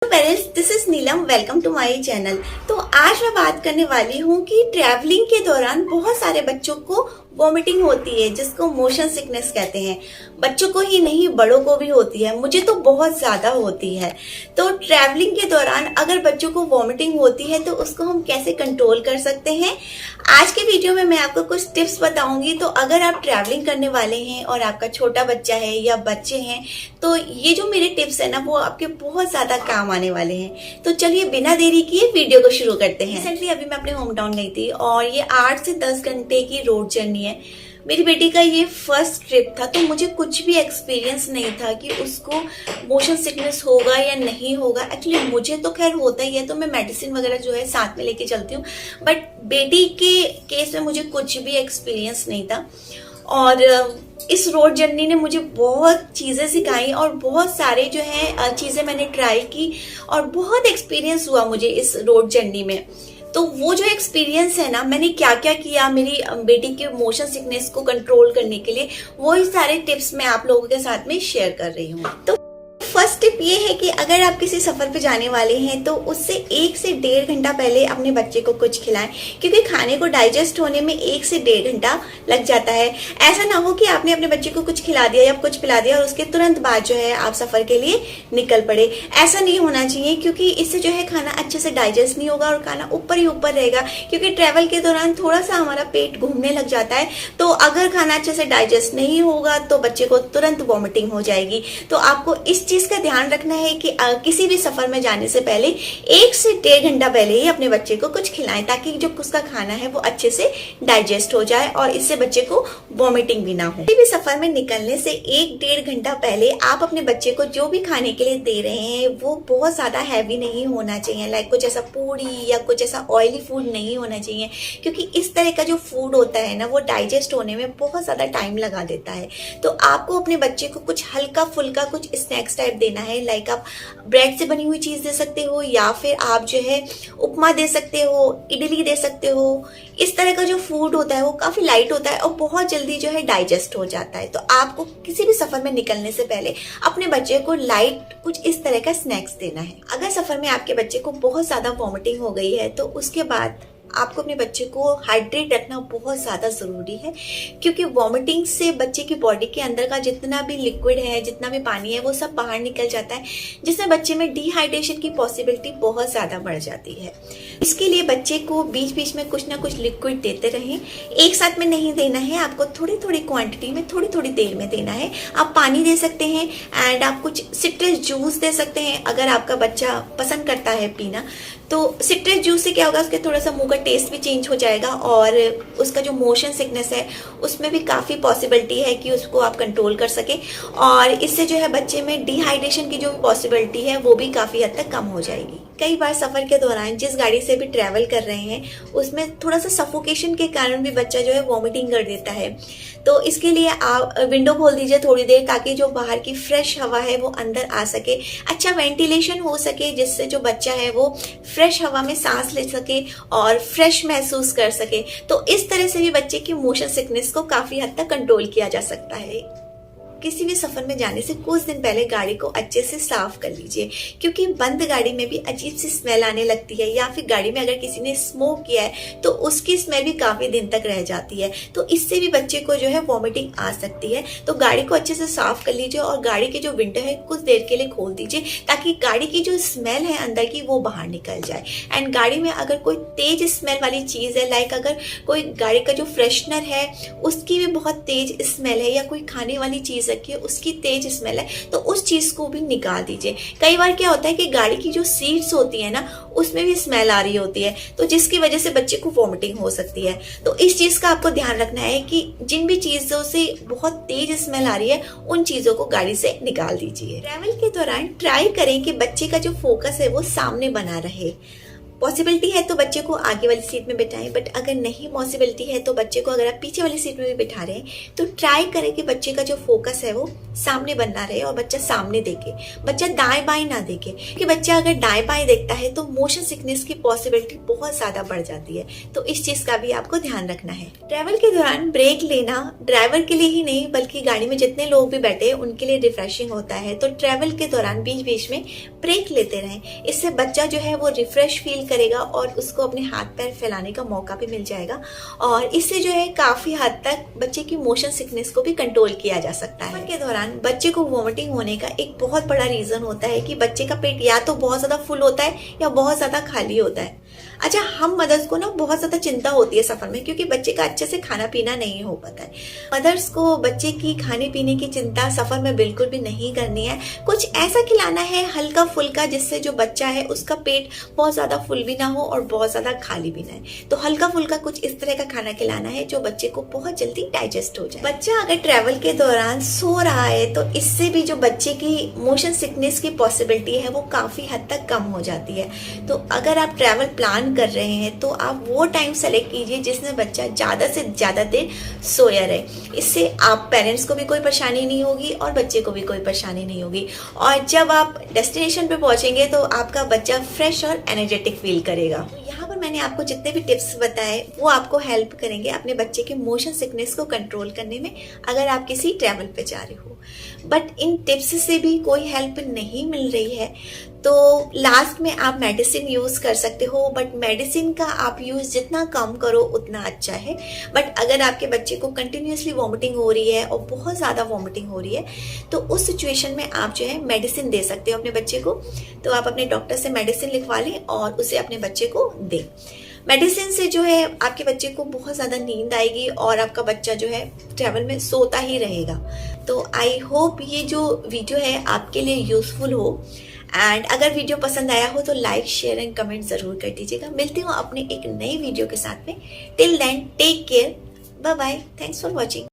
Parents, this is Neelam. Welcome to my channel. तो आज मैं बात करने वाली हूँ कि ट्रैवलिंग के दौरान बहुत सारे बच्चों को वॉमिटिंग होती है, जिसको मोशन सिकनेस कहते हैं। बच्चों को ही नहीं, बड़ों को भी होती है। मुझे तो बहुत ज्यादा होती है। तो ट्रैवलिंग के दौरान अगर बच्चों को वॉमिटिंग होती है तो उसको हम कैसे कंट्रोल कर सकते हैं, आज के वीडियो में मैं आपको कुछ टिप्स बताऊंगी। तो अगर आप ट्रैवलिंग करने वाले हैं और आपका छोटा बच्चा है या बच्चे हैं, तो ये जो मेरे टिप्स है ना, वो आपके बहुत ज्यादा काम आने वाले हैं। तो चलिए बिना देरी किए वीडियो को शुरू करते हैं। रिसेंटली अभी मैं अपने होम टाउन गई थी और ये 8 से 10 घंटे की रोड जर्नी है। मेरी बेटी का ये फर्स्ट ट्रिप था, तो मुझे कुछ भी एक्सपीरियंस नहीं था कि उसको मोशन सिकनेस होगा या नहीं होगा। एक्चुअली मुझे तो खैर होता ही है, तो मैं मेडिसिन वगैरह जो है साथ में लेके चलती हूँ। बट बेटी के केस में मुझे कुछ भी एक्सपीरियंस नहीं था। और इस रोड जर्नी ने मुझे बहुत चीज़ें सिखाई और बहुत सारे जो है चीज़ें मैंने ट्राई की और बहुत एक्सपीरियंस हुआ मुझे इस रोड जर्नी में। तो वो जो एक्सपीरियंस है ना, मैंने क्या क्या किया मेरी बेटी के मोशन सिकनेस को कंट्रोल करने के लिए, वो ही सारे टिप्स मैं आप लोगों के साथ में शेयर कर रही हूँ। तो फर्स्ट टिप ये है कि अगर आप किसी सफर पे जाने वाले हैं तो उससे 1 से 1.5 घंटा पहले अपने बच्चे को कुछ खिलाएं, क्योंकि खाने को डाइजेस्ट होने में 1 से 1.5 घंटा लग जाता है। ऐसा ना हो कि आपने अपने बच्चे को कुछ खिला दिया या कुछ पिला दिया और उसके तुरंत बाद जो है आप सफर के लिए निकल पड़े। ऐसा नहीं होना चाहिए, क्योंकि इससे जो है खाना अच्छे से डाइजेस्ट नहीं होगा और खाना ऊपर ही ऊपर रहेगा। क्योंकि ट्रेवल के दौरान थोड़ा सा हमारा पेट घूमने लग जाता है, तो अगर खाना अच्छे से डाइजेस्ट नहीं होगा तो बच्चे को तुरंत वॉमिटिंग हो जाएगी। तो आपको इस चीज का ध्यान रखना है कि किसी भी सफर में जाने से पहले 1 से 1.5 घंटा पहले ही अपने बच्चे को कुछ खिलाएं, ताकि जो उसका खाना है वो अच्छे से डाइजेस्ट हो जाए और इससे बच्चे को वॉमिटिंग भी ना हो। किसी भी सफर में निकलने से 1-1.5 घंटा पहले आप अपने बच्चे को जो भी खाने के लिए दे रहे हैं वो बहुत ज्यादा हैवी नहीं होना चाहिए। लाइक कुछ ऐसा पूरी या कुछ ऐसा ऑयली फूड नहीं होना चाहिए, क्योंकि इस तरह का जो फूड होता है ना, वो डाइजेस्ट होने में बहुत ज्यादा टाइम लगा देता है। तो आपको अपने बच्चे को कुछ हल्का फुल्का कुछ स्नैक्स टाइप देना है। लाइक आप ब्रेड से बनी हुई चीज दे सकते हो, या फिर आप जो है उपमा दे सकते हो, इडली दे सकते हो। इस तरह का जो फूड होता है वो काफी लाइट होता है और बहुत जल्दी जो है डाइजेस्ट हो जाता है। तो आपको किसी भी सफर में निकलने से पहले अपने बच्चे को लाइट कुछ इस तरह का स्नैक्स देना है। अगर सफर में आपके बच्चे को बहुत ज्यादा वॉमिटिंग हो गई है तो उसके बाद आपको अपने बच्चे को हाइड्रेट रखना बहुत ज़्यादा ज़रूरी है, क्योंकि वॉमिटिंग से बच्चे की बॉडी के अंदर का जितना भी लिक्विड है, जितना भी पानी है, वो सब बाहर निकल जाता है, जिसमें बच्चे में डिहाइड्रेशन की पॉसिबिलिटी बहुत ज़्यादा बढ़ जाती है। इसके लिए बच्चे को बीच बीच में कुछ ना कुछ लिक्विड देते रहें। एक साथ में नहीं देना है, आपको थोड़ी थोड़ी क्वांटिटी में थोड़ी थोड़ी देर में देना है। आप पानी दे सकते हैं एंड आप कुछ सिट्रस जूस दे सकते हैं, अगर आपका बच्चा पसंद करता है पीना। तो सिट्रस जूस से क्या होगा, उसके थोड़ा सा मुंह का टेस्ट भी चेंज हो जाएगा और उसका जो मोशन सिकनेस है उसमें भी काफ़ी पॉसिबिलिटी है कि उसको आप कंट्रोल कर सके, और इससे जो है बच्चे में डिहाइड्रेशन की जो पॉसिबिलिटी है वो भी काफ़ी हद तक कम हो जाएगी। कई बार सफ़र के दौरान जिस गाड़ी से भी ट्रैवल कर रहे हैं उसमें थोड़ा सा सफोकेशन के कारण भी बच्चा जो है वॉमिटिंग कर देता है। तो इसके लिए आप विंडो खोल दीजिए थोड़ी देर, ताकि जो बाहर की फ्रेश हवा है वो अंदर आ सके, अच्छा वेंटिलेशन हो सके, जिससे जो बच्चा है वो फ्रेश हवा में सांस ले सके और फ्रेश महसूस कर सके। तो इस तरह से भी बच्चे की मोशन सिकनेस को काफ़ी हद तक कंट्रोल किया जा सकता है। किसी भी सफर में जाने से कुछ दिन पहले गाड़ी को अच्छे से साफ कर लीजिए, क्योंकि बंद गाड़ी में भी अजीब सी स्मेल आने लगती है, या फिर गाड़ी में अगर किसी ने स्मोक किया है तो उसकी स्मेल भी काफी दिन तक रह जाती है। तो इससे भी बच्चे को जो है वॉमिटिंग आ सकती है। तो गाड़ी को अच्छे से साफ कर लीजिए और गाड़ी के जो विंडो है कुछ देर के लिए खोल दीजिए, ताकि गाड़ी की जो स्मेल है अंदर की वो बाहर निकल जाए। एंड गाड़ी में अगर कोई तेज स्मेल वाली चीज है, लाइक अगर कोई गाड़ी का जो फ्रेशनर है उसकी भी बहुत तेज स्मेल है, या कोई खाने वाली चीज रखी है उसकी तेज स्मेल है, तो उस चीज को भी निकाल दीजिए। कई बार क्या होता है कि गाड़ी की जो सीट्स होती है ना उसमें भी स्मेल आ रही होती है, तो जिसकी वजह से बच्चे को वॉमिटिंग हो सकती है। तो इस चीज का आपको ध्यान रखना है कि जिन भी चीजों से बहुत तेज स्मेल आ रही है उन चीजों को गाड़ी से निकाल दीजिए। ट्रैवल के दौरान ट्राई करें कि बच्चे का जो फोकस है वो सामने बना रहे। पॉसिबिलिटी है तो बच्चे को आगे वाली सीट में बिठाएं, बट अगर नहीं पॉसिबिलिटी है तो बच्चे को अगर आप पीछे वाली सीट में भी बिठा रहे हैं तो ट्राई करें कि बच्चे का जो फोकस है वो सामने बनना रहे और बच्चा सामने देखे, बच्चा दाएं बाएं ना देखे, कि बच्चा अगर दाएं बाएं देखता है तो मोशन सिकनेस की पॉसिबिलिटी बहुत ज्यादा बढ़ जाती है। तो इस चीज का भी आपको ध्यान रखना है। ट्रैवल के दौरान ब्रेक लेना ड्राइवर के लिए ही नहीं बल्कि गाड़ी में जितने लोग भी बैठे हैं उनके लिए रिफ्रेशिंग होता है। तो ट्रैवल के दौरान बीच बीच में ब्रेक लेते रहें, इससे बच्चा जो है वो रिफ्रेश फील करेगा और उसको अपने हाथ पैर फैलाने का मौका भी मिल जाएगा और इससे जो है काफी हद तक बच्चे की मोशन सिकनेस को भी कंट्रोल किया जा सकता है। के दौरान बच्चे को वॉमिटिंग होने का एक बहुत बड़ा रीजन होता है कि बच्चे का पेट या तो बहुत ज्यादा फुल होता है या बहुत ज्यादा खाली होता है। अच्छा, हम मदर्स को ना बहुत ज्यादा चिंता होती है सफर में क्योंकि बच्चे का अच्छे से खाना पीना नहीं हो पाता है। मदर्स को बच्चे की खाने पीने की चिंता सफर में बिल्कुल भी नहीं करनी है। कुछ ऐसा खिलाना है हल्का फुल्का जिससे जो बच्चा है उसका पेट बहुत ज्यादा फुल भी ना हो और बहुत ज्यादा खाली भी ना है। तो हल्का फुल्का कुछ इस तरह का खाना खिलाना है जो बच्चे को बहुत जल्दी डाइजेस्ट हो जाए। बच्चा अगर ट्रैवल के दौरान सो रहा है तो इससे भी जो बच्चे की मोशन सिकनेस की पॉसिबिलिटी है वो काफी हद तक कम हो जाती है। तो अगर आप ट्रैवल प्लान कर रहे हैं तो आप वो टाइम सेलेक्ट कीजिए जिसमें बच्चा ज्यादा से ज्यादा देर सोया रहे। इससे आप पेरेंट्स को भी कोई परेशानी नहीं होगी और बच्चे को भी कोई परेशानी नहीं होगी और जब आप डेस्टिनेशन पे पहुंचेंगे तो आपका बच्चा फ्रेश और एनर्जेटिक फील करेगा। यहाँ पर मैंने आपको जितने भी टिप्स बताए वो आपको हेल्प करेंगे अपने बच्चे के मोशन सिकनेस को कंट्रोल करने में अगर आप किसी ट्रैवल पे जा रहे हो। बट इन टिप्स से भी कोई हेल्प नहीं मिल रही है तो लास्ट में आप मेडिसिन यूज कर सकते हो, बट मेडिसिन का आप यूज जितना कम करो उतना अच्छा है। बट अगर आपके बच्चे को कंटिन्यूसली वॉमिटिंग हो रही है और बहुत ज्यादा वॉमिटिंग हो रही है तो उस सिचुएशन में आप जो है मेडिसिन दे सकते हो अपने बच्चे को। तो आप अपने डॉक्टर से मेडिसिन लिखवा लें और उसे अपने बच्चे को दें। मेडिसिन से जो है आपके बच्चे को बहुत ज्यादा नींद आएगी और आपका बच्चा जो है ट्रैवल में सोता ही रहेगा। तो आई होप ये जो वीडियो है आपके लिए यूजफुल हो एंड अगर वीडियो पसंद आया हो तो लाइक शेयर एंड कमेंट जरूर कर दीजिएगा। मिलती हूँ अपने एक नई वीडियो के साथ में। Till then take care, bye bye, thanks for watching.